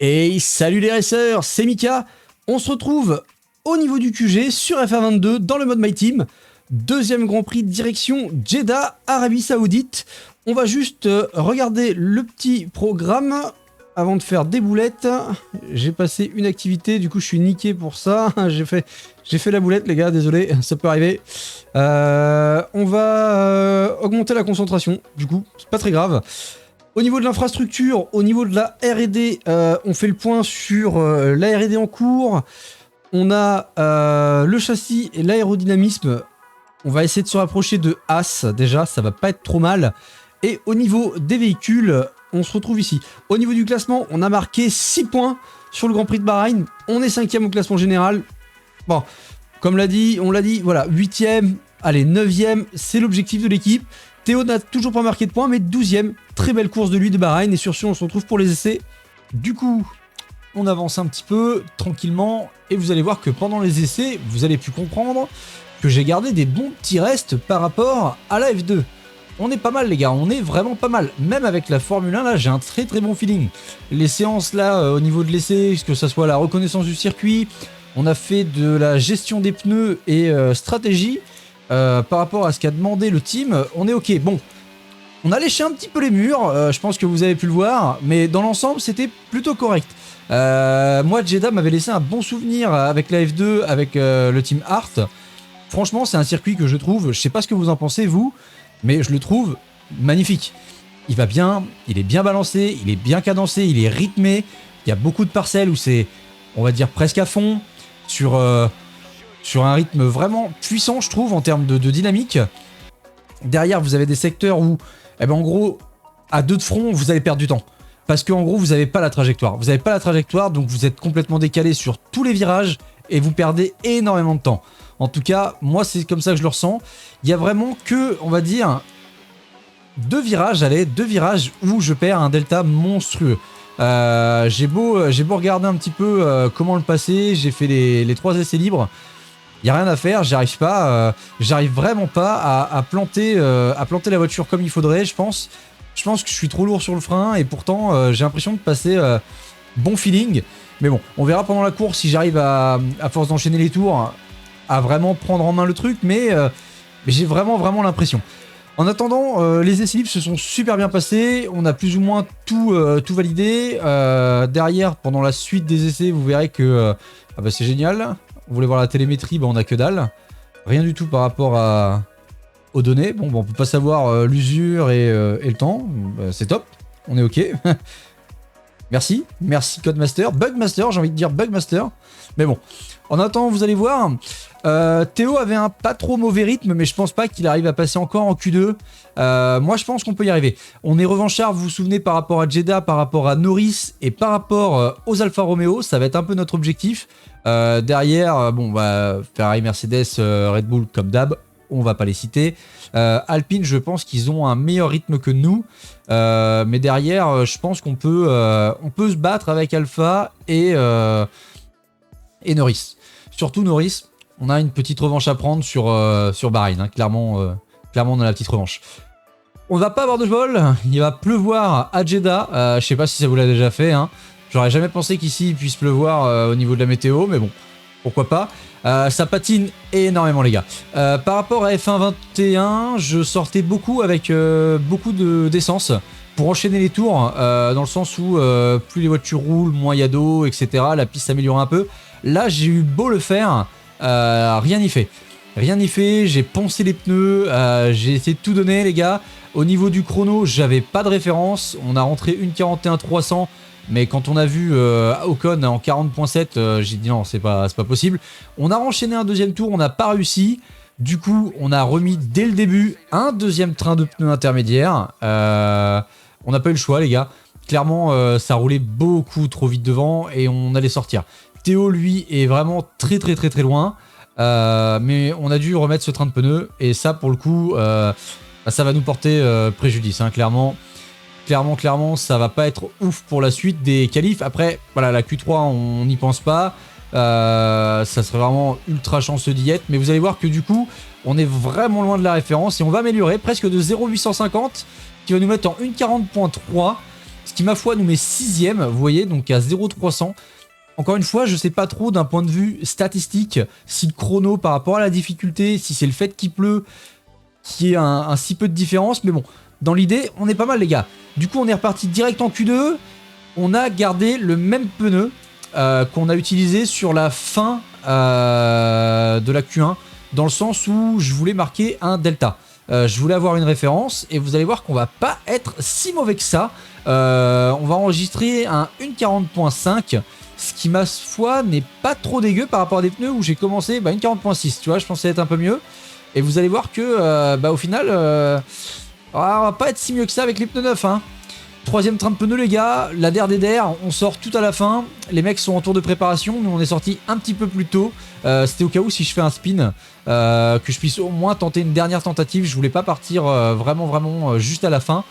Hey, salut les racers, c'est Mika. On se retrouve au niveau du QG sur FA22 dans le mode My Team. Deuxième Grand Prix direction Jeddah, Arabie Saoudite. On va juste regarder le petit programme avant de faire des boulettes. J'ai passé une activité, du coup je suis niqué pour ça. J'ai fait la boulette les gars, désolé, ça peut arriver. On va augmenter la concentration, du coup c'est pas très grave. Au niveau de l'infrastructure, au niveau de la R&D, on fait le point sur la R&D en cours. On a le châssis et l'aérodynamisme. On va essayer de se rapprocher de As déjà, ça va pas être trop mal. Et au niveau des véhicules, on se retrouve ici. Au niveau du classement, on a marqué 6 points sur le Grand Prix de Bahreïn. On est 5e au classement général. Bon, comme on l'a dit, voilà, 8e, allez, 9e, c'est l'objectif de l'équipe. Théo n'a toujours pas marqué de points, mais 12e. Très belle course de lui de Bahreïn. Et sur ce, on se retrouve pour les essais. Du coup, on avance un petit peu, tranquillement. Et vous allez voir que pendant les essais, vous allez pu comprendre que j'ai gardé des bons petits restes par rapport à la F2. On est pas mal les gars, on est vraiment pas mal. Même avec la Formule 1, là, j'ai un très bon feeling. Les séances là, au niveau de l'essai, que ce soit la reconnaissance du circuit, on a fait de la gestion des pneus et stratégie. Par rapport à ce qu'a demandé le team, on est ok. Bon, on a léché un petit peu les murs, je pense que vous avez pu le voir, mais dans l'ensemble, c'était plutôt correct. Moi, Jeddah m'avait laissé un bon souvenir avec la F2, avec le team Hart. Franchement, c'est un circuit que je trouve, je sais pas ce que vous en pensez, vous, mais je le trouve magnifique. Il va bien, il est bien balancé, il est bien cadencé, il est rythmé. Il y a beaucoup de parcelles où c'est, on va dire, presque à fond, sur un rythme vraiment puissant, je trouve, en termes de dynamique. Derrière, vous avez des secteurs où, eh ben, en gros, à deux de front, vous allez perdre du temps. Parce qu'en gros, vous n'avez pas la trajectoire. Vous n'avez pas la trajectoire, donc vous êtes complètement décalé sur tous les virages et vous perdez énormément de temps. En tout cas, moi, c'est comme ça que je le ressens. Il y a vraiment que, on va dire, deux virages où je perds un delta monstrueux. J'ai beau regarder un petit peu comment le passer, j'ai fait les 3 essais libres. Il n'y a rien à faire, j'arrive vraiment pas à planter la voiture comme il faudrait, je pense. Je pense que je suis trop lourd sur le frein et pourtant j'ai l'impression de passer bon feeling. Mais bon, on verra pendant la course si j'arrive à force d'enchaîner les tours à vraiment prendre en main le truc, mais j'ai vraiment l'impression. En attendant, les essais libres se sont super bien passés, on a plus ou moins tout validé. Derrière, pendant la suite des essais, vous verrez que c'est génial. Vous voulez voir la télémétrie, on a que dalle. Rien du tout par rapport aux données. Bon, on peut pas savoir l'usure et le temps. C'est top, on est ok. Merci Codemaster. Bugmaster, j'ai envie de dire Bugmaster. Mais bon, en attendant, vous allez voir. Théo avait un pas trop mauvais rythme, mais je pense pas qu'il arrive à passer encore en Q2. Moi, je pense qu'on peut y arriver. On est revanchard, vous vous souvenez, par rapport à Jeddah, par rapport à Norris et par rapport aux Alfa Romeo. Ça va être un peu notre objectif. Derrière, Ferrari, Mercedes, Red Bull, comme d'hab, on va pas les citer. Alpine, je pense qu'ils ont un meilleur rythme que nous. Mais derrière, je pense qu'on peut se battre avec Alpha et Norris. Surtout Norris, on a une petite revanche à prendre sur Bahreïn. Hein. Clairement, on a la petite revanche. On va pas avoir de bol, il va pleuvoir à Jeddah. Je sais pas si ça vous l'a déjà fait. Hein. J'aurais jamais pensé qu'ici il puisse pleuvoir au niveau de la météo, mais bon, pourquoi pas. Ça patine énormément les gars. Par rapport à F1 21, je sortais beaucoup avec beaucoup d'essence pour enchaîner les tours, dans le sens où plus les voitures roulent, moins il y a d'eau, etc. La piste s'améliore un peu. Là, j'ai eu beau le faire, rien n'y fait. Rien n'y fait, j'ai poncé les pneus, j'ai essayé de tout donner les gars. Au niveau du chrono, j'avais pas de référence. On a rentré une 41-300. Mais quand on a vu Ocon en 40.7, j'ai dit non, c'est pas possible. On a enchaîné un deuxième tour, on n'a pas réussi. Du coup, on a remis dès le début un deuxième train de pneus intermédiaire. On n'a pas eu le choix, les gars. Clairement, ça roulait beaucoup trop vite devant et on allait sortir. Théo, lui, est vraiment très loin. Mais on a dû remettre ce train de pneus. Et ça, pour le coup, ça va nous porter préjudice, hein, clairement. Clairement, ça va pas être ouf pour la suite des qualifs. Après, voilà, la Q3, on n'y pense pas. Ça serait vraiment ultra chanceux d'y être. Mais vous allez voir que du coup, on est vraiment loin de la référence et on va améliorer presque de 0,850 qui va nous mettre en 1,40.3. Ce qui, ma foi, nous met 6ème, vous voyez, donc à 0,300. Encore une fois, je sais pas trop d'un point de vue statistique si le chrono par rapport à la difficulté, si c'est le fait qu'il pleut, qui est un si peu de différence. Mais bon, dans l'idée, on est pas mal les gars. Du coup, on est reparti direct en Q2. On a gardé le même pneu qu'on a utilisé sur la fin de la Q1. Dans le sens où je voulais marquer un delta. Je voulais avoir une référence et vous allez voir qu'on va pas être si mauvais que ça. On va enregistrer un 1,40.5. Ce qui, ma foi, n'est pas trop dégueu par rapport à des pneus où j'ai commencé 1,40.6. Tu vois, je pensais être un peu mieux. Et vous allez voir que, au final, on va pas être si mieux que ça avec les pneus neufs. Hein. 3ème train de pneus, les gars. La der, on sort tout à la fin. Les mecs sont en tour de préparation. Nous, on est sorti un petit peu plus tôt. C'était au cas où, si je fais un spin, que je puisse au moins tenter une dernière tentative. Je voulais pas partir vraiment juste à la fin.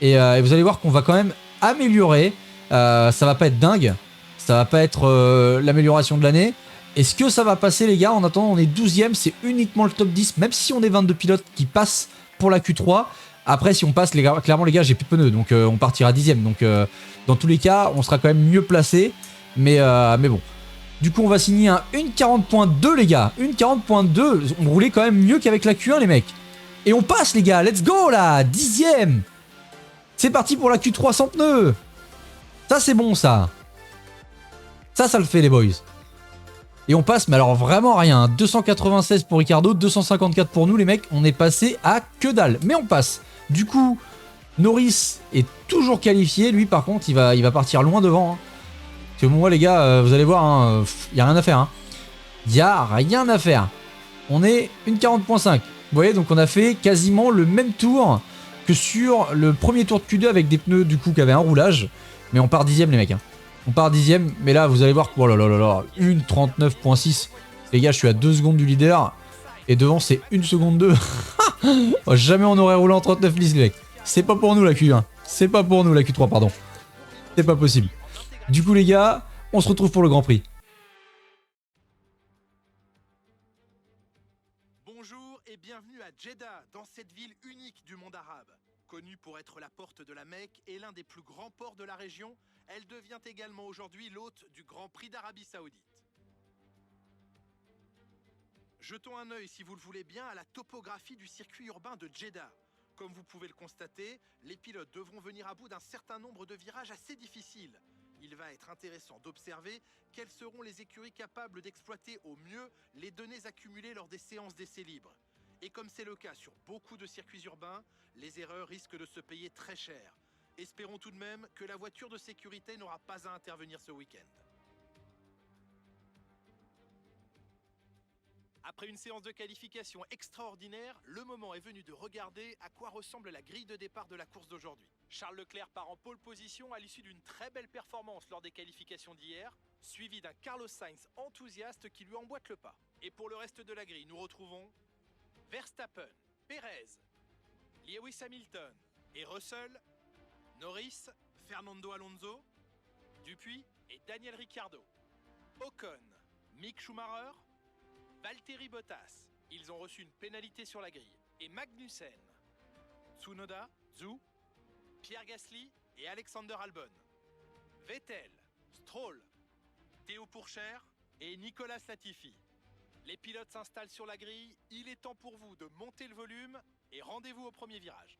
Et vous allez voir qu'on va quand même améliorer. Ça va pas être dingue. Ça va pas être l'amélioration de l'année. Est-ce que ça va passer les gars? En attendant, on est 12ème, c'est uniquement le top 10. Même si on est 22 pilotes qui passent pour la Q3. Après, si on passe, les gars, clairement les gars, j'ai plus de pneus. Donc on partira 10ème. Donc dans tous les cas, on sera quand même mieux placé. Mais bon. Du coup, on va signer un 1,40.2 les gars. 1,40.2. On roulait quand même mieux qu'avec la Q1 les mecs. Et on passe les gars. Let's go là. 10ème. C'est parti pour la Q3 sans pneus. Ça c'est bon ça. Ça le fait les boys. Et on passe, mais alors vraiment rien. 296 pour Ricardo, 254 pour nous les mecs. On est passé à que dalle. Mais on passe. Du coup, Norris est toujours qualifié. Lui par contre, il va partir loin devant. Hein. Parce que moi les gars, vous allez voir, il n'y a rien à faire. Hein. Il n'y a rien à faire. On est 1,40.5. Vous voyez, donc on a fait quasiment le même tour que sur le premier tour de Q2 avec des pneus du coup qui avaient un roulage. Mais on part 10ème les mecs. Hein. On part 10ème, mais là vous allez voir que oh là là là là, 1,39.6. Les gars, je suis à 2 secondes du leader. Et devant c'est 1 seconde 2. Oh, jamais on aurait roulé en 39 lisses les mecs. C'est pas pour nous la Q1. C'est pas pour nous la Q3 pardon. C'est pas possible. Du coup les gars, on se retrouve pour le Grand Prix. Bonjour et bienvenue à Jeddah, dans cette ville unique du monde arabe. Connue pour être la porte de la Mecque et l'un des plus grands ports de la région, elle devient également aujourd'hui l'hôte du Grand Prix d'Arabie Saoudite. Jetons un œil, si vous le voulez bien, à la topographie du circuit urbain de Jeddah. Comme vous pouvez le constater, les pilotes devront venir à bout d'un certain nombre de virages assez difficiles. Il va être intéressant d'observer quelles seront les écuries capables d'exploiter au mieux les données accumulées lors des séances d'essais libres. Et comme c'est le cas sur beaucoup de circuits urbains, les erreurs risquent de se payer très cher. Espérons tout de même que la voiture de sécurité n'aura pas à intervenir ce week-end. Après une séance de qualification extraordinaire, le moment est venu de regarder à quoi ressemble la grille de départ de la course d'aujourd'hui. Charles Leclerc part en pole position à l'issue d'une très belle performance lors des qualifications d'hier, suivi d'un Carlos Sainz enthousiaste qui lui emboîte le pas. Et pour le reste de la grille, nous retrouvons Verstappen, Perez, Lewis Hamilton et Russell, Norris, Fernando Alonso, Dupuis et Daniel Ricciardo, Ocon, Mick Schumacher, Valtteri Bottas, ils ont reçu une pénalité sur la grille, et Magnussen, Tsunoda, Zhou, Pierre Gasly et Alexander Albon, Vettel, Stroll, Théo Pourchaire et Nicolas Latifi. Les pilotes s'installent sur la grille, il est temps pour vous de monter le volume et rendez-vous au premier virage.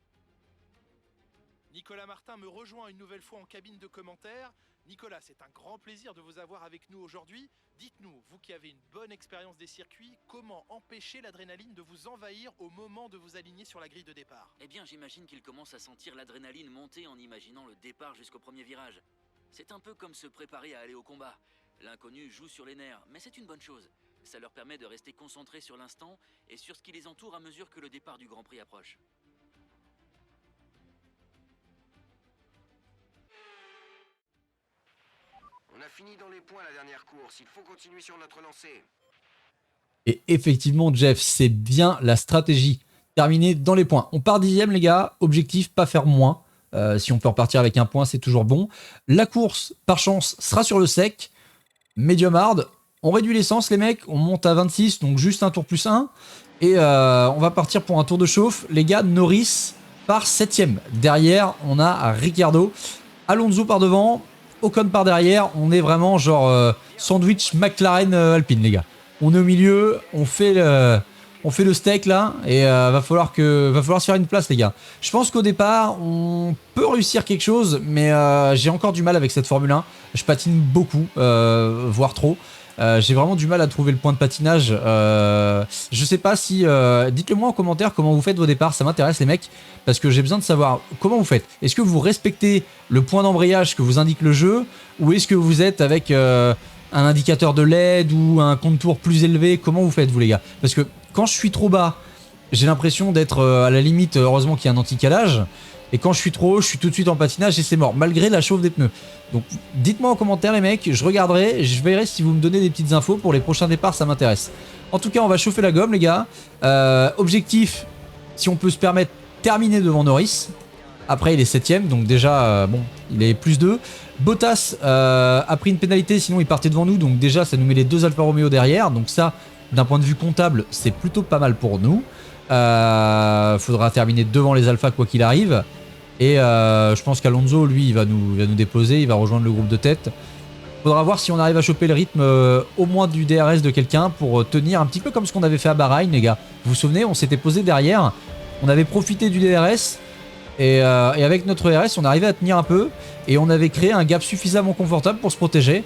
Nicolas Martin me rejoint une nouvelle fois en cabine de commentaires. Nicolas, c'est un grand plaisir de vous avoir avec nous aujourd'hui. Dites-nous, vous qui avez une bonne expérience des circuits, comment empêcher l'adrénaline de vous envahir au moment de vous aligner sur la grille de départ? Eh bien, j'imagine qu'il commence à sentir l'adrénaline monter en imaginant le départ jusqu'au premier virage. C'est un peu comme se préparer à aller au combat. L'inconnu joue sur les nerfs, mais c'est une bonne chose. Ça leur permet de rester concentrés sur l'instant et sur ce qui les entoure à mesure que le départ du Grand Prix approche. On a fini dans les points la dernière course, il faut continuer sur notre lancée. Et effectivement, Jeff, c'est bien la stratégie. Terminé dans les points. On part 10ème, les gars. Objectif, pas faire moins. Si on peut repartir avec un point, c'est toujours bon. La course, par chance, sera sur le sec. Medium hard. On réduit l'essence, les mecs. On monte à 26, donc juste un tour plus 1. Et on va partir pour un tour de chauffe. Les gars, Norris part 7ème. Derrière, on a Ricciardo. Alonso par devant, Ocon par derrière. On est vraiment genre sandwich McLaren Alpine, les gars. On est au milieu, on fait le steak là, et va falloir se faire une place, les gars. Je pense qu'au départ, on peut réussir quelque chose, mais j'ai encore du mal avec cette Formule 1. Je patine beaucoup, voire trop. J'ai vraiment du mal à trouver le point de patinage. Je sais pas si... dites-le moi en commentaire comment vous faites vos départs, ça m'intéresse les mecs, parce que j'ai besoin de savoir comment vous faites. Est-ce que vous respectez le point d'embrayage que vous indique le jeu, ou est-ce que vous êtes avec un indicateur de LED ou un contour plus élevé? Comment vous faites vous les gars? Parce que quand je suis trop bas, j'ai l'impression d'être à la limite, heureusement qu'il y a un anti-calage. Et quand je suis trop haut, je suis tout de suite en patinage et c'est mort, malgré la chauffe des pneus. Donc dites-moi en commentaire les mecs, je regarderai, je verrai si vous me donnez des petites infos pour les prochains départs, ça m'intéresse. En tout cas, on va chauffer la gomme les gars. Objectif, si on peut se permettre, terminer devant Norris. Après il est 7ème, donc déjà, bon, il est plus 2. Bottas a pris une pénalité, sinon il partait devant nous, donc déjà ça nous met les 2 Alfa Romeo derrière. Donc ça, d'un point de vue comptable, c'est plutôt pas mal pour nous. Faudra terminer devant les Alpha quoi qu'il arrive. Et je pense qu'Alonso, lui, il va nous déposer, il va rejoindre le groupe de tête. Faudra voir si on arrive à choper le rythme au moins du DRS de quelqu'un pour tenir un petit peu comme ce qu'on avait fait à Bahreïn, les gars. Vous vous souvenez, on s'était posé derrière, on avait profité du DRS et avec notre RS, on arrivait à tenir un peu et on avait créé un gap suffisamment confortable pour se protéger,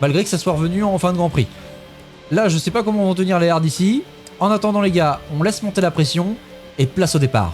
malgré que ça soit revenu en fin de Grand Prix. Là, je sais pas comment vont tenir les airs d'ici. En attendant, les gars, on laisse monter la pression et place au départ.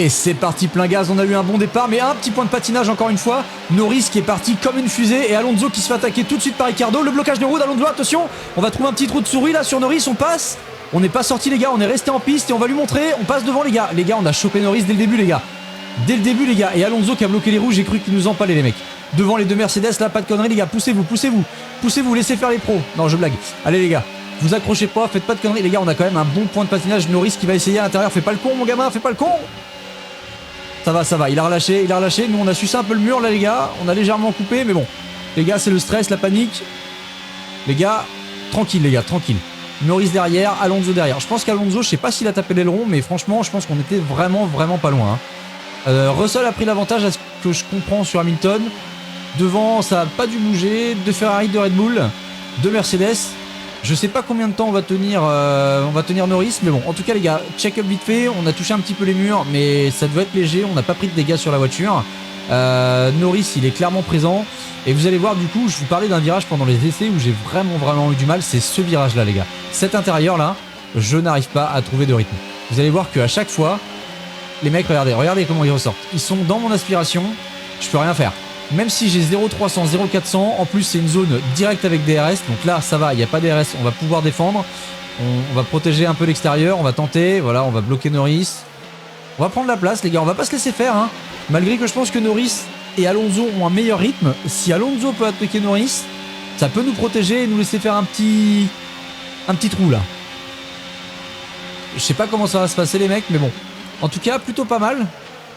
Et c'est parti plein gaz, on a eu un bon départ, mais un petit point de patinage encore une fois. Norris qui est parti comme une fusée et Alonso qui se fait attaquer tout de suite par Ricciardo. Le blocage de roue d'Alonso, attention, on va trouver un petit trou de souris là sur Norris, on passe. On n'est pas sorti les gars, on est resté en piste et on va lui montrer, on passe devant les gars. Les gars, on a chopé Norris dès le début les gars. Dès le début les gars, et Alonso qui a bloqué les roues, j'ai cru qu'il nous empalait les mecs. Devant les deux Mercedes là, pas de conneries les gars, poussez-vous, poussez-vous. Poussez-vous, laissez faire les pros. Non, je blague. Allez les gars, vous accrochez pas, faites pas de conneries les gars, on a quand même un bon point de patinage. Norris qui va essayer à l'intérieur, fais pas le con mon gamin, fais pas le con. Ça va, il a relâché, nous on a sucé un peu le mur là les gars, on a légèrement coupé mais bon. Les gars c'est le stress, la panique. Les gars, tranquille les gars, tranquille. Norris derrière, Alonso derrière. Je pense qu'Alonso, je sais pas s'il a tapé l'aileron mais franchement je pense qu'on était vraiment pas loin. Russell a pris l'avantage à ce que je comprends sur Hamilton. Devant ça a pas dû bouger, de Ferrari, de Red Bull, de Mercedes. Je sais pas combien de temps on va tenir Norris, mais bon, en tout cas les gars, check-up vite fait, on a touché un petit peu les murs, mais ça doit être léger, on n'a pas pris de dégâts sur la voiture. Norris, il est clairement présent, et vous allez voir du coup, je vous parlais d'un virage pendant les essais où j'ai vraiment eu du mal, c'est ce virage-là les gars. Cet intérieur-là, je n'arrive pas à trouver de rythme. Vous allez voir qu'à chaque fois, les mecs, regardez comment ils ressortent. Ils sont dans mon aspiration, je peux rien faire. Même si j'ai 0,300, 0,400, en plus c'est une zone directe avec DRS, donc là ça va, il n'y a pas DRS, on va pouvoir défendre, on va protéger un peu l'extérieur, on va tenter, voilà, on va bloquer Norris. On va prendre la place les gars, on va pas se laisser faire, hein. Malgré que je pense que Norris et Alonso ont un meilleur rythme, si Alonso peut attaquer Norris, ça peut nous protéger et nous laisser faire un petit trou là. Je sais pas comment ça va se passer les mecs, mais bon. En tout cas, plutôt pas mal.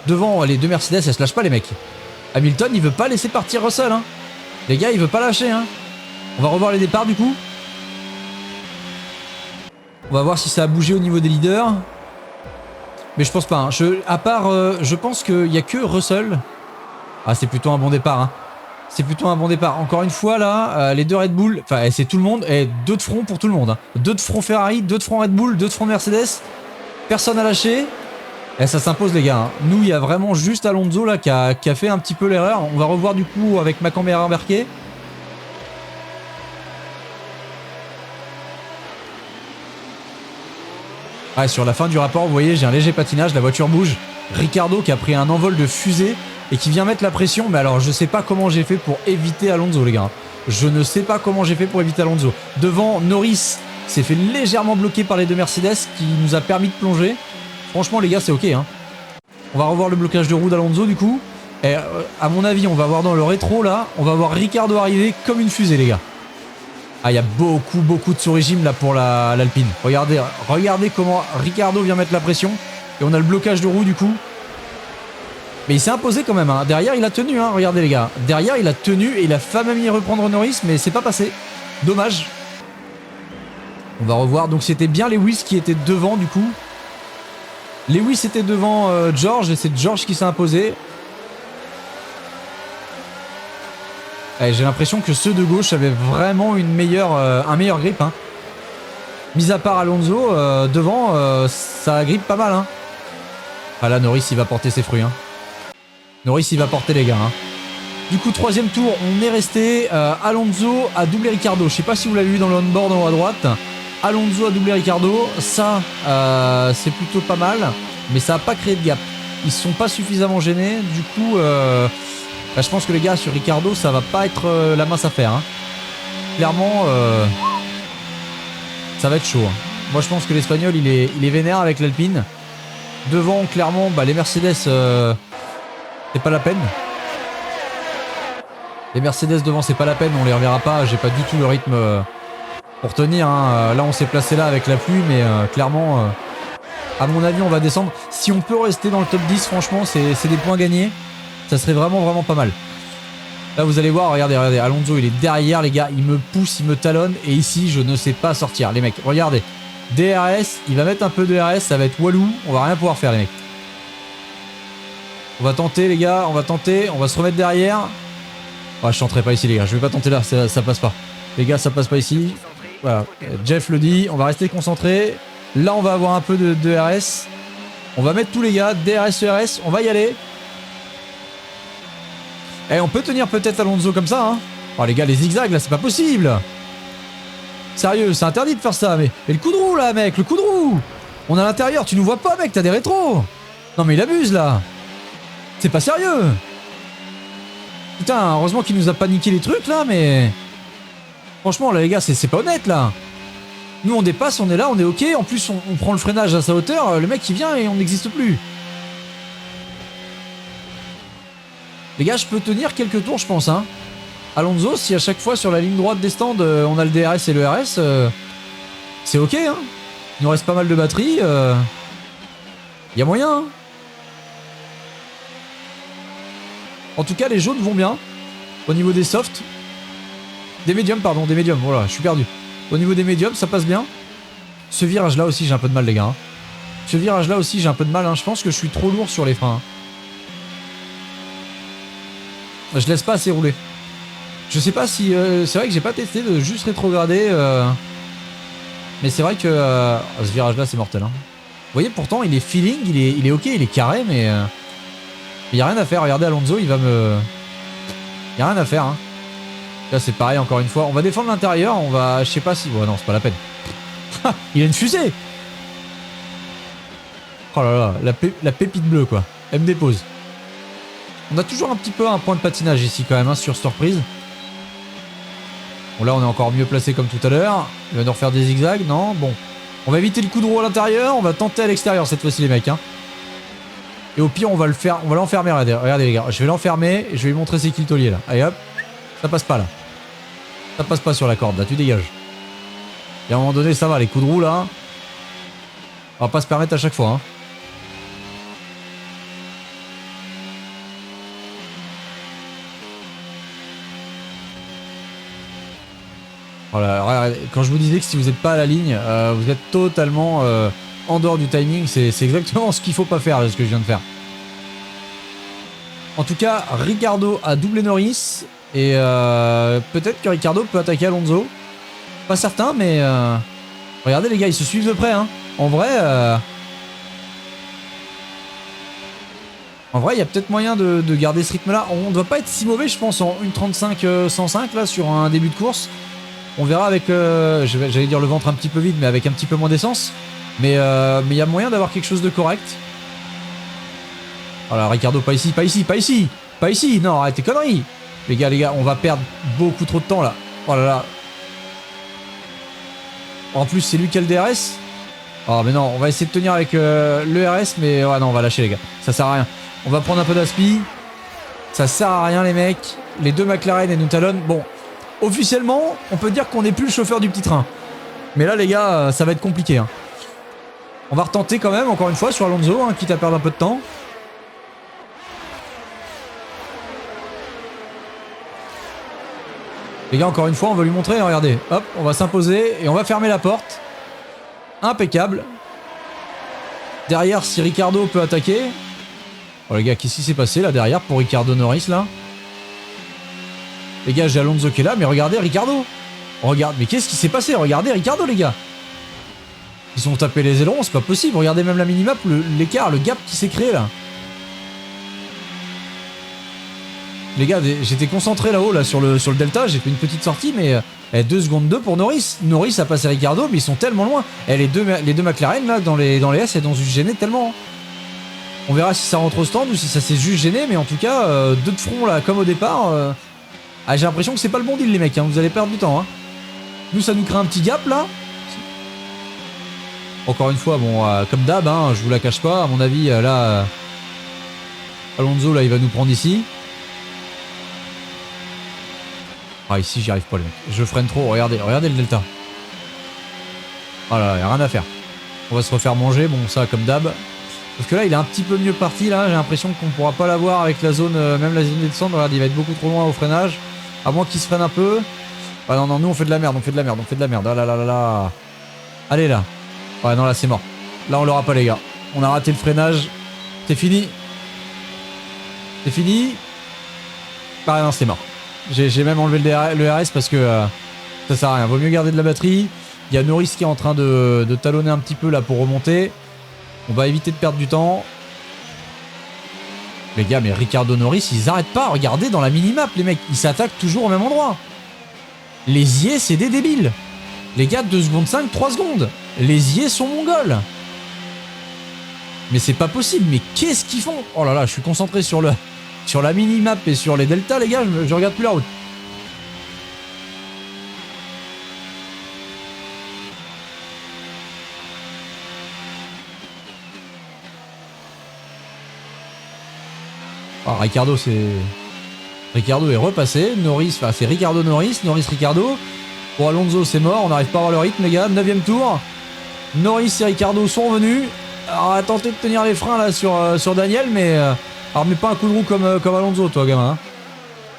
Devant les deux Mercedes, elles se lâchent pas les mecs. Hamilton, il veut pas laisser partir Russell, hein. Les gars, il veut pas lâcher, hein. On va revoir les départs, du coup. On va voir si ça a bougé au niveau des leaders. Mais je pense pas, hein. Je pense qu'il y a que Russell. Ah, c'est plutôt un bon départ, hein. C'est plutôt un bon départ. Encore une fois, là, les deux Red Bull, enfin, c'est tout le monde. Et 2 de front pour tout le monde, hein. 2 de front Ferrari, 2 de front Red Bull, 2 de front Mercedes. Personne n'a lâché. Et ça s'impose les gars, hein. Nous il y a vraiment juste Alonso là qui a fait un petit peu l'erreur. On va revoir du coup avec ma caméra embarquée. Ouais, sur la fin du rapport, vous voyez, j'ai un léger patinage, la voiture bouge. Ricardo qui a pris un envol de fusée et qui vient mettre la pression. Mais alors, je sais pas comment j'ai fait pour éviter Alonso, les gars. Je ne sais pas comment j'ai fait pour éviter Alonso. Devant, Norris s'est fait légèrement bloquer par les deux Mercedes qui nous a permis de plonger. Franchement, les gars, c'est ok, hein. On va revoir le blocage de roue d'Alonso, du coup. Et à mon avis, on va voir dans le rétro, là, on va voir Ricardo arriver comme une fusée, les gars. Ah, il y a beaucoup de sous-régime là pour l'Alpine. Regardez comment Ricardo vient mettre la pression. Et on a le blocage de roue du coup. Mais il s'est imposé quand même. Hein. Derrière, il a tenu. Hein. Regardez les gars. Derrière, il a tenu et il a failli reprendre Norris. Mais c'est pas passé. Dommage. On va revoir. Donc c'était bien Lewis qui était devant du coup. Lewis était devant George. Et c'est George qui s'est imposé. J'ai l'impression que ceux de gauche avaient vraiment un meilleur grip. Hein. Mis à part Alonso, devant, ça grippe pas mal. Hein. Ah là, Norris, il va porter ses fruits. Hein. Norris, il va porter les gars. Hein. Du coup, troisième tour, on est resté. Alonso a doublé Ricardo. Je sais pas si vous l'avez vu dans le on-board en haut à droite. Alonso a doublé Ricardo. Ça, c'est plutôt pas mal. Mais ça n'a pas créé de gap. Ils se sont pas suffisamment gênés. Du coup... Bah, je pense que les gars sur Ricardo ça va pas être la mince affaire hein. Clairement ça va être chaud hein. Moi je pense que l'Espagnol il est vénère avec l'Alpine. Devant clairement bah, les Mercedes c'est pas la peine. Les Mercedes devant c'est pas la peine, on les reverra pas. J'ai pas du tout le rythme pour tenir hein. Là on s'est placé là avec la pluie mais clairement à mon avis on va descendre. Si on peut rester dans le top 10 franchement c'est des points gagnés. Ça serait vraiment pas mal. Là vous allez voir, regardez, Alonso il est derrière les gars, il me pousse, il me talonne et ici je ne sais pas sortir les mecs. Regardez, DRS, il va mettre un peu de DRS, ça va être walou, on va rien pouvoir faire les mecs. On va tenter les gars, on va se remettre derrière. Ouais, je tenterai pas ici les gars, je vais pas tenter là, ça passe pas. Les gars ça passe pas ici. Voilà, Jeff le dit, on va rester concentré. Là on va avoir un peu de DRS. On va mettre tous les gars, DRS, ERS, on va y aller. Eh, on peut tenir peut-être Alonso comme ça, hein. Oh les gars, les zigzags là, c'est pas possible. Sérieux, c'est interdit de faire ça, mais le coup de roue là, mec, le coup de roue. On est à l'intérieur, tu nous vois pas, mec, t'as des rétros. Non mais il abuse là. C'est pas sérieux. Putain, heureusement qu'il nous a pas niqué les trucs là, mais... Franchement, là les gars, c'est pas honnête là. Nous on dépasse, on est là, on est ok, en plus on prend le freinage à sa hauteur, le mec il vient et on n'existe plus. Les gars, je peux tenir quelques tours, je pense. Hein. Alonso, si à chaque fois sur la ligne droite des stands, on a le DRS et le RS, c'est ok. Hein. Il nous reste pas mal de batterie. Y a moyen. Hein. En tout cas, les jaunes vont bien. Au niveau des softs. Des médiums, pardon, des médiums. Voilà, je suis perdu. Au niveau des médiums, ça passe bien. Ce virage-là aussi, j'ai un peu de mal, les gars. Hein. Ce virage-là aussi, j'ai un peu de mal. Hein. Je pense que je suis trop lourd sur les freins. Hein. Je laisse pas assez rouler. Je sais pas si... c'est vrai que j'ai pas testé de juste rétrograder. Mais c'est vrai que... ce virage là c'est mortel. Hein. Vous voyez pourtant il est feeling, il est ok, il est carré mais... il y a rien à faire. Regardez Alonso il va me... Il y a rien à faire. Hein. Là c'est pareil encore une fois. On va défendre l'intérieur. On va... Je sais pas si... Ouais non c'est pas la peine. Il a une fusée. Oh là là. La pépite bleue quoi. Elle me dépose. On a toujours un petit peu un point de patinage ici quand même hein, sur surprise. Bon là on est encore mieux placé comme tout à l'heure. Il va nous refaire des zigzags, non? Bon. On va éviter le coup de roue à l'intérieur, on va tenter à l'extérieur cette fois-ci les mecs. Hein. Et au pire on va le faire, on va l'enfermer, regardez les gars. Je vais l'enfermer et je vais lui montrer ses kills tauliers là. Allez hop, ça passe pas là. Ça passe pas sur la corde là, tu dégages. Et à un moment donné ça va, les coups de roue là. On va pas se permettre à chaque fois. Hein. Voilà, quand je vous disais que si vous n'êtes pas à la ligne, vous êtes totalement en dehors du timing, c'est exactement ce qu'il faut pas faire, ce que je viens de faire. En tout cas, Ricardo a doublé Norris, et peut-être que Ricardo peut attaquer Alonso. Pas certain, mais regardez les gars, ils se suivent de près. Hein. En vrai, il y a peut-être moyen de garder ce rythme-là. On ne doit pas être si mauvais, je pense, en 1.35-105 là sur un début de course. On verra avec, j'allais dire le ventre un petit peu vide, mais avec un petit peu moins d'essence. Mais il y a moyen d'avoir quelque chose de correct. Voilà, Ricardo, pas ici, pas ici, pas ici. Pas ici, non, arrête tes conneries. Les gars, on va perdre beaucoup trop de temps là. Oh là là. En plus, c'est lui qui a le DRS. Oh, mais non, on va essayer de tenir avec le RS, mais ouais, non, on va lâcher, les gars. Ça sert à rien. On va prendre un peu d'aspi. Ça sert à rien, les mecs. Les deux McLaren et nous talonnent. Bon, officiellement, on peut dire qu'on n'est plus le chauffeur du petit train. Mais là, les gars, ça va être compliqué. Hein. On va retenter quand même, encore une fois, sur Alonso, hein, quitte à perdre un peu de temps. Les gars, encore une fois, on va lui montrer, hein, regardez. Hop, on va s'imposer et on va fermer la porte. Impeccable. Derrière, si Ricardo peut attaquer. Oh les gars, qu'est-ce qui s'est passé là derrière pour Ricardo Norris là? Les gars, j'ai Alonso qui est là, mais regardez Ricardo. Regarde, mais qu'est-ce qui s'est passé? Regardez Ricardo, les gars. Ils ont tapé les ailerons, c'est pas possible. Regardez même la minimap, l'écart, le gap qui s'est créé là. Les gars, j'étais concentré là-haut là, sur le delta, j'ai fait une petite sortie, mais 2 secondes 2 pour Norris. Norris a passé Ricardo, mais ils sont tellement loin. Et les deux McLaren là, dans les S, elles ont juste gêné tellement. On verra si ça rentre au stand ou si ça s'est juste gêné, mais en tout cas, 2 de front là, comme au départ. Ah, j'ai l'impression que c'est pas le bon deal, les mecs, hein, vous allez perdre du temps. Hein. Nous, ça nous crée un petit gap là. Encore une fois, bon, comme d'hab, hein, je vous la cache pas, à mon avis, là, Alonso là, il va nous prendre ici. Ah, ici, j'y arrive pas, les mecs. Je freine trop, regardez le delta. Voilà, y a rien à faire. On va se refaire manger, bon, ça, comme d'hab. Parce que là, il est un petit peu mieux parti, là. J'ai l'impression qu'on pourra pas l'avoir avec la zone, même la zone de descente. Regarde, il va être beaucoup trop loin au freinage. À moins qu'il se freine un peu. Ah non, non, nous, on fait de la merde, on fait de la merde, on fait de la merde. Ah là là là là. Allez, là. Ouais, non, là, c'est mort. Là, on l'aura pas, les gars. On a raté le freinage. C'est fini. C'est fini. Ah non, c'est mort. J'ai même enlevé le RS parce que ça sert à rien. Vaut mieux garder de la batterie. Il y a Norris qui est en train de talonner un petit peu là pour remonter. On va éviter de perdre du temps. Les gars, mais Ricardo Norris, ils arrêtent pas. Regardez dans la minimap, les mecs. Ils s'attaquent toujours au même endroit. Les IE, c'est des débiles. Les gars, 2 secondes 5, 3 secondes. Les IE sont mongols. Mais c'est pas possible. Mais qu'est-ce qu'ils font? Oh là là, je suis concentré sur la minimap et sur les deltas, les gars, je regarde plus la route. Ah, Ricardo, c'est... Ricardo est repassé. Norris, enfin, c'est Ricardo Norris. Norris Ricardo. Pour Alonso, c'est mort. On n'arrive pas à avoir le rythme, les gars. 9ème tour. Norris et Ricardo sont revenus. Alors, on va tenter de tenir les freins là sur Daniel, mais... Alors, mets pas un coup de roue comme Alonso, toi, gamin.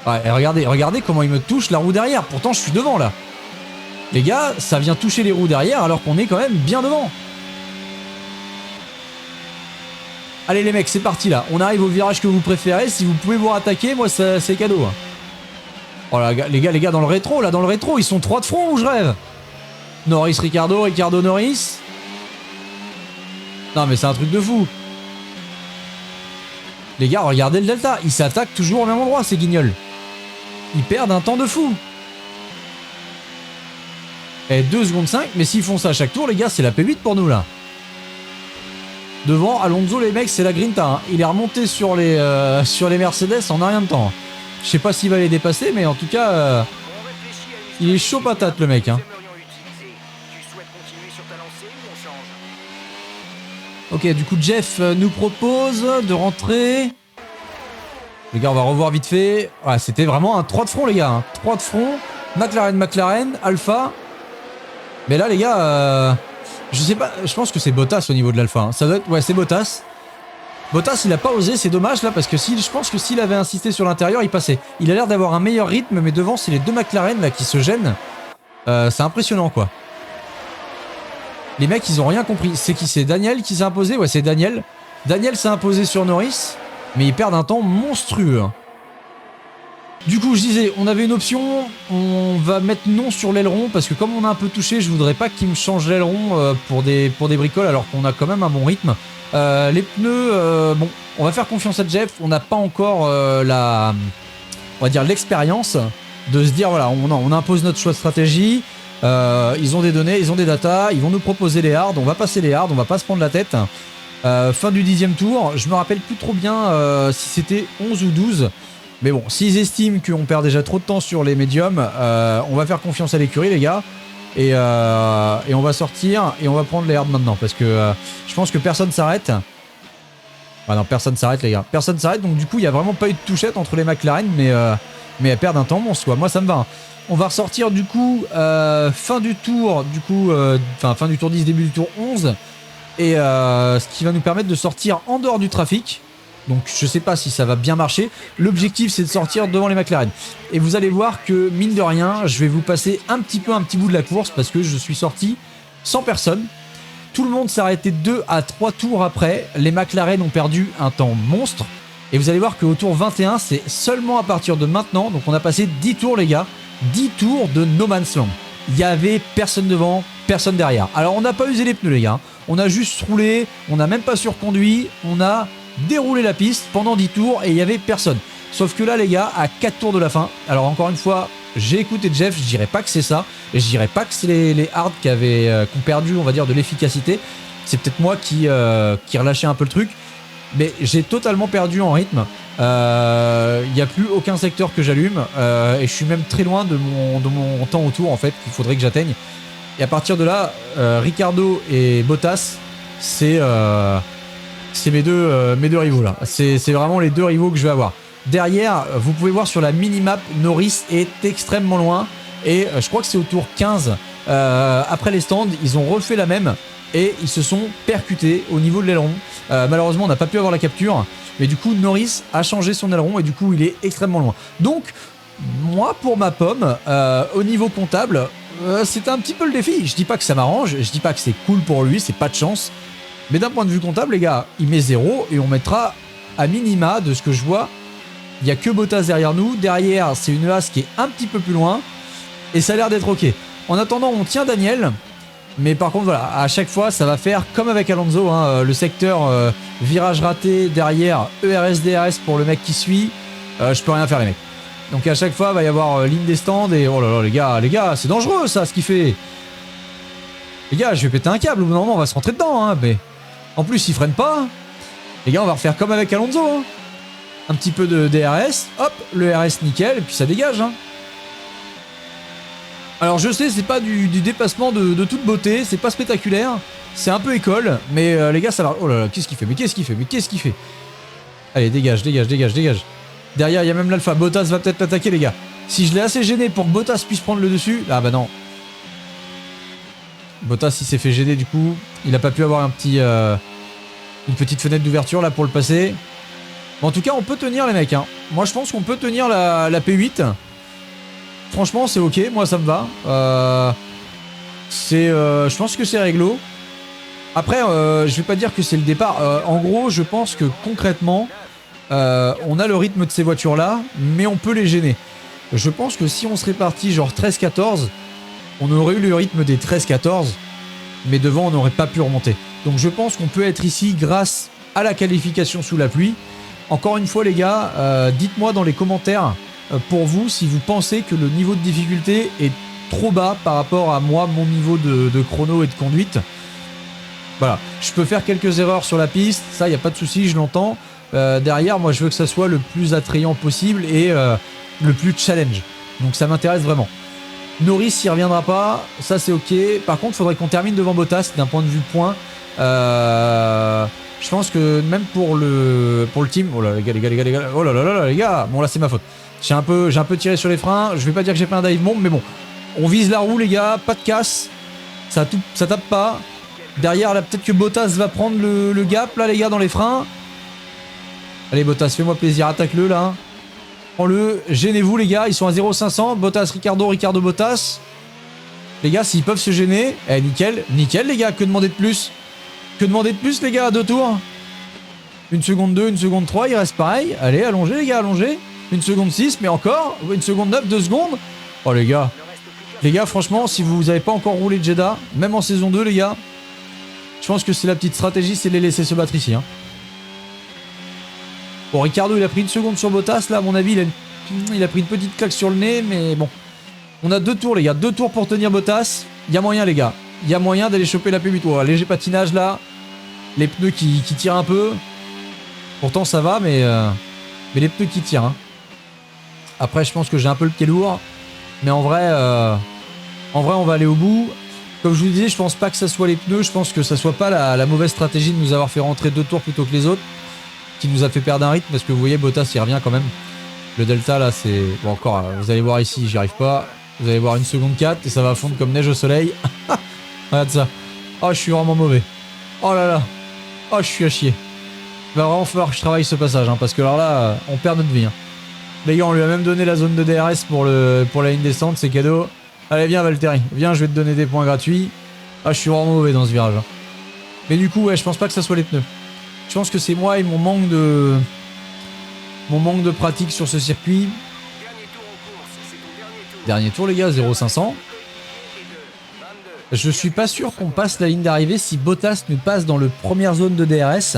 Hein. Ouais, et regardez comment il me touche la roue derrière. Pourtant, je suis devant, là. Les gars, ça vient toucher les roues derrière alors qu'on est quand même bien devant. Allez, les mecs, c'est parti, là. On arrive au virage que vous préférez. Si vous pouvez vous rattaquer, moi, c'est cadeau. Hein. Oh là, les gars, dans le rétro, là, ils sont 3 de front ou je rêve? Norris, Ricardo, Norris. Non, mais c'est un truc de fou. Les gars, regardez le delta. Ils s'attaquent toujours au même endroit, ces guignols. Ils perdent un temps de fou. Et 2 secondes 5. Mais s'ils font ça à chaque tour, les gars, c'est la P8 pour nous, là. Devant, Alonso, les mecs, c'est la grinta. Hein. Il est remonté sur les Mercedes en un rien de temps. Je sais pas s'il va les dépasser, mais en tout cas, il est chaud patate, le mec. Hein. Ok, du coup, Jeff nous propose de rentrer. Les gars, on va revoir vite fait. Ouais, c'était vraiment un 3 de front, les gars. Hein. 3 de front. McLaren, Alpha. Mais là, les gars, je sais pas. Je pense que c'est Bottas au niveau de l'Alpha. Hein. Ça doit être. Ouais, c'est Bottas. Bottas, il a pas osé. C'est dommage, là, parce que je pense que s'il avait insisté sur l'intérieur, il passait. Il a l'air d'avoir un meilleur rythme, mais devant, c'est les deux McLaren, là, qui se gênent. C'est impressionnant, quoi. Les mecs, ils ont rien compris. C'est qui? C'est Daniel qui s'est imposé? Ouais, c'est Daniel. Daniel s'est imposé sur Norris, mais ils perdent un temps monstrueux. Du coup, je disais, on avait une option. On va mettre non sur l'aileron, parce que comme on a un peu touché, je voudrais pas qu'il me change l'aileron pour des bricoles, alors qu'on a quand même un bon rythme. Les pneus, bon, on va faire confiance à Jeff. On n'a pas encore on va dire l'expérience de se dire, voilà, on impose notre choix de stratégie. Ils ont des données, ils ont des datas, ils vont nous proposer les hards, on va passer les hards, on va pas se prendre la tête. Fin du 10e tour, je me rappelle plus trop bien si c'était 11 ou 12. Mais bon, s'ils estiment qu'on perd déjà trop de temps sur les médiums, on va faire confiance à l'écurie les gars. Et on va sortir et on va prendre les hards maintenant. Parce que je pense que personne s'arrête. Ah non, personne s'arrête les gars. Personne s'arrête, donc du coup il n'y a vraiment pas eu de touchette entre les McLaren. Mais elles perdent un temps monstre quoi. Moi ça me va. Hein. On va ressortir du coup fin du tour, fin du tour 10, début du tour 11. Et ce qui va nous permettre de sortir en dehors du trafic. Donc je sais pas si ça va bien marcher. L'objectif c'est de sortir devant les McLaren. Et vous allez voir que mine de rien, je vais vous passer un petit bout de la course parce que je suis sorti sans personne. Tout le monde s'est arrêté 2 à 3 tours après. Les McLaren ont perdu un temps monstre. Et vous allez voir qu'au tour 21, c'est seulement à partir de maintenant. Donc on a passé 10 tours les gars. 10 tours de No Man's Land. Il y avait personne devant, personne derrière. Alors on n'a pas usé les pneus les gars. On a juste roulé, on n'a même pas surconduit, on a déroulé la piste pendant 10 tours et il n'y avait personne. Sauf que là les gars, à 4 tours de la fin, alors encore une fois, j'ai écouté Jeff, je dirais pas que c'est ça, et je dirais pas que c'est les hards qui ont perdu, on va dire, de l'efficacité. C'est peut-être moi qui relâchais un peu le truc, mais j'ai totalement perdu en rythme. Il n'y a plus aucun secteur que j'allume, et je suis même très loin de mon temps autour en fait, qu'il faudrait que j'atteigne. Et à partir de là, Ricciardo et Bottas, c'est mes deux rivaux là. C'est vraiment les deux rivaux que je vais avoir. Derrière, vous pouvez voir sur la minimap, Norris est extrêmement loin. Et je crois que c'est au tour 15. Après les stands, ils ont refait la même. Et ils se sont percutés au niveau de l'aileron. Malheureusement, on n'a pas pu avoir la capture. Mais du coup, Norris a changé son aileron. Et du coup, il est extrêmement loin. Donc, moi, pour ma pomme, au niveau comptable, c'était un petit peu le défi. Je dis pas que ça m'arrange. Je dis pas que c'est cool pour lui. C'est pas de chance. Mais d'un point de vue comptable, les gars, il met 0 et on mettra à minima de ce que je vois. Il n'y a que Bottas derrière nous. Derrière, c'est une Haas qui est un petit peu plus loin. Et ça a l'air d'être OK. En attendant, on tient Daniel. Mais par contre, voilà, à chaque fois, ça va faire comme avec Alonso. Hein, le secteur virage raté, derrière ERS, DRS pour le mec qui suit. Je peux rien faire, les mecs. Donc à chaque fois, il va y avoir ligne des stands. Et oh là là, les gars, c'est dangereux ça, ce qu'il fait. Les gars, je vais péter un câble. Au bout d'un moment, on va se rentrer dedans. Hein, mais en plus, il freine pas. Les gars, on va refaire comme avec Alonso. Hein. Un petit peu de DRS. Hop, le RS nickel. Et puis ça dégage. Hein. Alors je sais, c'est pas du dépassement de toute beauté. C'est pas spectaculaire. C'est un peu école. Mais les gars, ça va. Oh là là, qu'est-ce qu'il fait? Mais qu'est-ce qu'il fait? Mais qu'est-ce qu'il fait? Allez, dégage. Derrière, il y a même l'Alpha. Bottas va peut-être l'attaquer, les gars. Si je l'ai assez gêné pour que Bottas puisse prendre le dessus. Ah bah non. Bottas il s'est fait gêner du coup, il a pas pu avoir une petite fenêtre d'ouverture là pour le passer. Bon, en tout cas on peut tenir les mecs hein. Moi je pense qu'on peut tenir la P8. Franchement c'est ok, moi ça me va. Je pense que c'est réglo. Après je vais pas dire que c'est le départ. En gros je pense que concrètement on a le rythme de ces voitures là, mais on peut les gêner. Je pense que si on serait parti genre 13-14, on aurait eu le rythme des 13-14, mais devant on n'aurait pas pu remonter. Donc je pense qu'on peut être ici grâce à la qualification sous la pluie. Encore une fois les gars, dites-moi dans les commentaires pour vous si vous pensez que le niveau de difficulté est trop bas par rapport à moi, mon niveau de chrono et de conduite. Voilà, je peux faire quelques erreurs sur la piste, ça y a pas de souci, je l'entends. Derrière, moi je veux que ça soit le plus attrayant possible et le plus challenge. Donc ça m'intéresse vraiment. Norris il reviendra pas, ça c'est ok. Par contre, il faudrait qu'on termine devant Bottas d'un point de vue point. Je pense que même pour le team. Oh là les gars. Oh là là les gars. Bon là c'est ma faute. J'ai un peu tiré sur les freins. Je vais pas dire que j'ai fait un dive bomb, mais bon. On vise la roue les gars, pas de casse. Ça tape pas. Derrière là peut-être que Bottas va prendre le gap là les gars dans les freins. Allez Bottas, fais-moi plaisir, attaque-le là. Prends-le, gênez-vous les gars, ils sont à 0,500. Bottas, Ricciardo, Bottas. Les gars, s'ils peuvent se gêner, nickel les gars, que demander de plus? Que demander de plus les gars à 2 tours? 1 seconde 2, 1 seconde 3, il reste pareil. Allez, allongez les gars, allongez. 1 seconde 6, mais encore. 1 seconde 9, 2 secondes. Oh les gars. Les gars, franchement, si vous n'avez pas encore roulé de Jeddah, même en saison 2 les gars, je pense que c'est la petite stratégie, c'est de les laisser se battre ici. Hein. Bon, Ricciardo, il a pris 1 seconde sur Bottas, là, à mon avis, il a pris une petite claque sur le nez, mais bon. On a 2 tours les gars, 2 tours pour tenir Bottas. Il y a moyen les gars, il y a moyen d'aller choper la P8. Oh, léger patinage là, les pneus qui tirent un peu. Pourtant ça va mais les pneus qui tirent. Hein. Après je pense que j'ai un peu le pied lourd. Mais en vrai on va aller au bout. Comme je vous disais, je pense pas que ça soit les pneus. Je pense que ça soit pas la mauvaise stratégie de nous avoir fait rentrer 2 tours plutôt que les autres. Qui nous a fait perdre un rythme. Parce que vous voyez Bottas il revient quand même. Le delta là c'est... Bon encore, vous allez voir ici, j'y arrive pas. Vous allez voir 1 seconde 4 et ça va fondre comme neige au soleil. Regarde ça. Oh je suis vraiment mauvais. Oh là là. Oh je suis à chier. Il va vraiment falloir que je travaille ce passage. Hein, parce que alors là, on perd notre vie. Hein. Les gars, on lui a même donné la zone de DRS pour la ligne descente, c'est cadeau. Allez, viens Valtteri, viens, je vais te donner des points gratuits. Ah, je suis vraiment mauvais dans ce virage. Hein. Mais du coup, ouais, je pense pas que ça soit les pneus. Je pense que c'est moi et mon manque de pratique sur ce circuit. Dernier tour, les gars, 0,500. Je suis pas sûr qu'on passe la ligne d'arrivée si Bottas nous passe dans le première zone de DRS.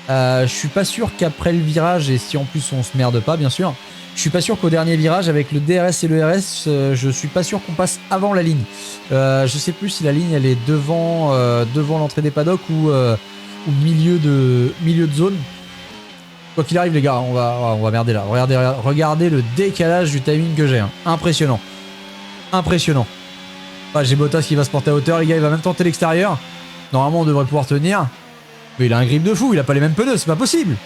Je suis pas sûr qu'après le virage, et si en plus on se merde pas, bien sûr, je suis pas sûr qu'au dernier virage, avec le DRS et le RS, je suis pas sûr qu'on passe avant la ligne. Je sais plus si la ligne elle est devant l'entrée des paddocks ou milieu de zone. Quoi qu'il arrive, les gars, on va merder là. Regardez le décalage du timing que j'ai. Hein. Impressionnant. Impressionnant. Ah, j'ai Bottas qui va se porter à hauteur, les gars, il va même tenter l'extérieur. Normalement, on devrait pouvoir tenir. Mais il a un grip de fou, il a pas les mêmes pneus, c'est pas possible.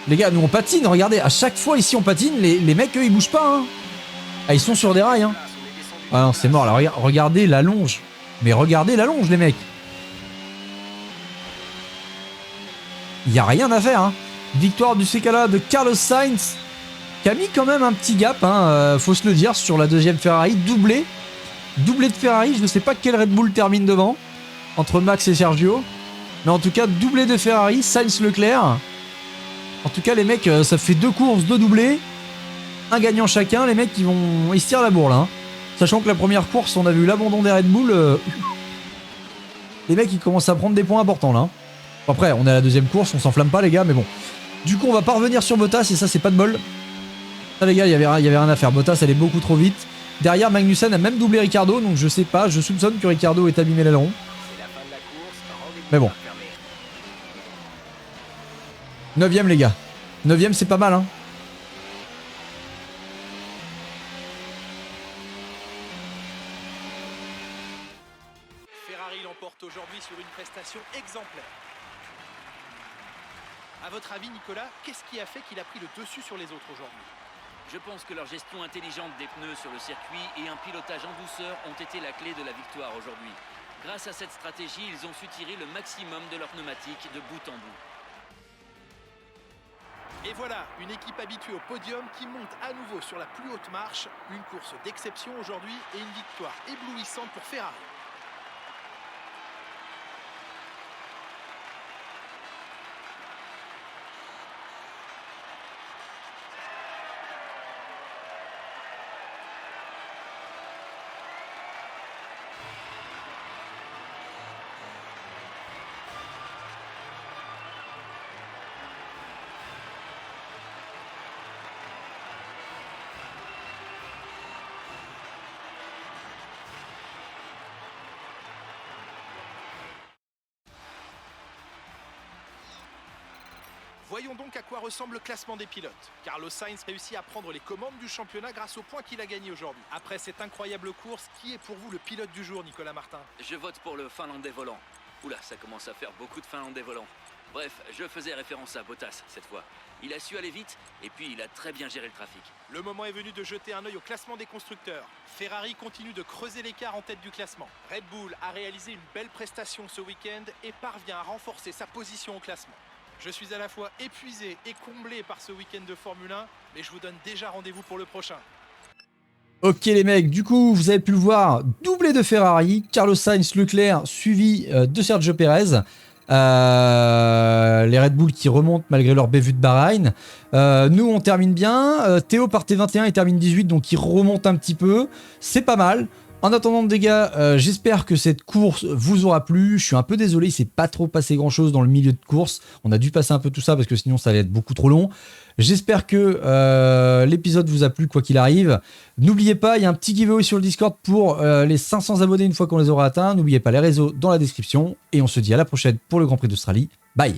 Les gars, nous on patine, regardez, à chaque fois ici on patine, les mecs eux ils bougent pas. Hein. Ah, ils sont sur des rails. Hein. Ah non, c'est mort là, regardez la longe. Mais regardez la longe, les mecs. Il y a rien à faire. Hein. Victoire du CKLA de Carlos Sainz, qui a mis quand même un petit gap, hein, faut se le dire, sur la deuxième Ferrari, doublé de Ferrari. Je ne sais pas quel Red Bull termine devant, entre Max et Sergio. Mais en tout cas, doublé de Ferrari, Sainz Leclerc. En tout cas, les mecs, ça fait 2 courses, 2 doublés. Un gagnant chacun. Les mecs, ils se tirent la bourre là. Hein. Sachant que la première course, on a vu l'abandon des Red Bull. Les mecs, ils commencent à prendre des points importants là. Hein. Après, on est à la deuxième course, on s'enflamme pas, les gars, mais bon. Du coup, on va pas revenir sur Bottas et ça, c'est pas de bol. Ça, les gars, il y avait rien à faire. Bottas, elle est beaucoup trop vite. Derrière, Magnussen a même doublé Ricciardo, donc je sais pas. Je soupçonne que Ricciardo ait abîmé l'aileron. Mais bon. 9ème les gars. 9ème c'est pas mal hein. Ferrari l'emporte aujourd'hui sur une prestation exemplaire. À votre avis Nicolas, qu'est-ce qui a fait qu'il a pris le dessus sur les autres aujourd'hui? Je pense que leur gestion intelligente des pneus sur le circuit et un pilotage en douceur ont été la clé de la victoire aujourd'hui. Grâce à cette stratégie, ils ont su tirer le maximum de leurs pneumatiques de bout en bout. Et voilà, une équipe habituée au podium qui monte à nouveau sur la plus haute marche. Une course d'exception aujourd'hui et une victoire éblouissante pour Ferrari. Voyons donc à quoi ressemble le classement des pilotes. Carlos Sainz réussit à prendre les commandes du championnat grâce au point qu'il a gagné aujourd'hui. Après cette incroyable course, qui est pour vous le pilote du jour, Nicolas Martin? Je vote pour le Finlandais volant. Oula, ça commence à faire beaucoup de Finlandais volants. Bref, je faisais référence à Bottas cette fois. Il a su aller vite et puis il a très bien géré le trafic. Le moment est venu de jeter un œil au classement des constructeurs. Ferrari continue de creuser l'écart en tête du classement. Red Bull a réalisé une belle prestation ce week-end et parvient à renforcer sa position au classement. Je suis à la fois épuisé et comblé par ce week-end de Formule 1, mais je vous donne déjà rendez-vous pour le prochain. Ok les mecs, du coup vous avez pu le voir, doublé de Ferrari, Carlos Sainz Leclerc suivi de Sergio Pérez. Les Red Bull qui remontent malgré leur bévue de Bahreïn. Nous on termine bien, Théo part T21 et termine 18 donc il remonte un petit peu, c'est pas mal. En attendant les gars, j'espère que cette course vous aura plu. Je suis un peu désolé, il s'est pas trop passé grand chose dans le milieu de course. On a dû passer un peu tout ça parce que sinon ça allait être beaucoup trop long. J'espère que l'épisode vous a plu, quoi qu'il arrive. N'oubliez pas, il y a un petit giveaway sur le Discord pour les 500 abonnés une fois qu'on les aura atteints. N'oubliez pas les réseaux dans la description. Et on se dit à la prochaine pour le Grand Prix d'Australie. Bye!